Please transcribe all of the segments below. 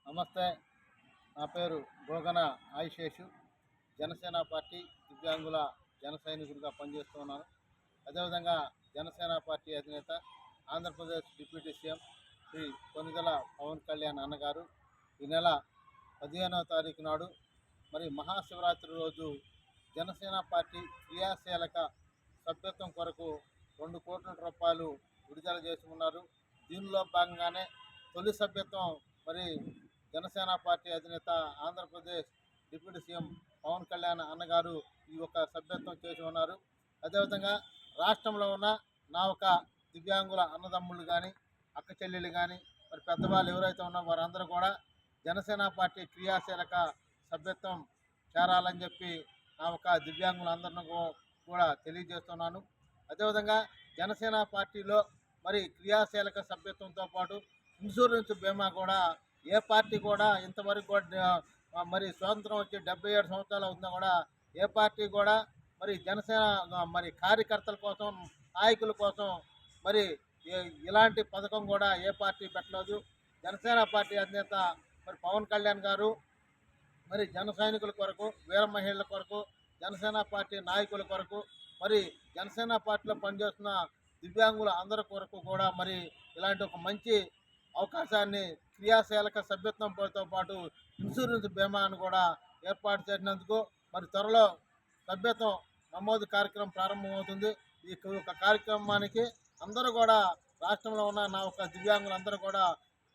నమస్తే. నా పేరు గోగన ఆయిషేషు. జనసేన పార్టీ దివ్యాంగుల జన సైనికుడిగా పనిచేస్తున్నాను. అదేవిధంగా జనసేన పార్టీ అధినేత ఆంధ్రప్రదేశ్ డిప్యూటీ సీఎం శ్రీ కొనిదెల పవన్ కళ్యాణ్ అన్నగారు ఈ నెల 15వ తారీఖు నాడు మహాశివరాత్రి రోజు జనసేన పార్టీ క్రియాశీలక సభ్యత్వం కొరకు 2 కోట్ల రూపాయలు విడుదల చేసి ఉన్నారు. దీనిలో భాగంగానే తొలి సభ్యత్వం జనసేన పార్టీ అధినేత ఆంధ్రప్రదేశ్ డిప్యూటీ సీఎం పవన్ కళ్యాణ్ అన్నగారు ఈ యొక్క సభ్యత్వం చేసి ఉన్నారు. అదేవిధంగా రాష్ట్రంలో ఉన్న నా ఒక దివ్యాంగుల అన్నదమ్ముళ్ళు కానీ, అక్క చెల్లెళ్ళు కానీ, పెద్దవాళ్ళు ఎవరైతే ఉన్నారో వారందరూ కూడా జనసేన పార్టీ క్రియాశీలక సభ్యత్వం చేరాలని చెప్పి నా ఒక దివ్యాంగులందరినీ కూడా తెలియజేస్తున్నాను. అదేవిధంగా జనసేన పార్టీలో క్రియాశీలక సభ్యత్వంతో పాటు ఇన్సూరెన్స్ బీమా కూడా ఏ పార్టీ కూడా ఇంతవరకు కూడా స్వాతంత్రం వచ్చి 77 సంవత్సరాలు అవుతున్నా కూడా ఏ పార్టీ కూడా జనసేన కార్యకర్తల కోసం, నాయకుల కోసం ఇలాంటి పథకం కూడా ఏ పార్టీ పెట్టలేదు. జనసేన పార్టీ అధినేత పవన్ కళ్యాణ్ గారు జన సైనికుల కొరకు, వీర మహిళల కొరకు, జనసేన పార్టీ నాయకుల కొరకు, జనసేన పార్టీలో పనిచేస్తున్న దివ్యాంగుల అందరి కొరకు కూడా ఇలాంటి ఒక మంచి అవకాశాన్ని క్రియాశీలక సభ్యత్వంతో పాటు ఇన్సూరెన్స్ బీమాను కూడా ఏర్పాటు చేసినందుకు త్వరలో సభ్యత్వం నమోదు కార్యక్రమం ప్రారంభమవుతుంది. ఈ యొక్క కార్యక్రమానికి అందరూ కూడా రాష్ట్రంలో ఉన్న నా ఒక దివ్యాంగులందరూ కూడా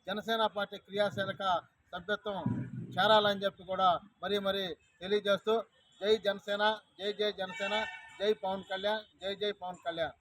జనసేన పార్టీ క్రియాశీలక సభ్యత్వం చేరాలని చెప్పి కూడా తెలియజేస్తూ జై జనసేన, జై జై జనసేన, జై పవన్ కళ్యాణ్, జై జై పవన్ కళ్యాణ్.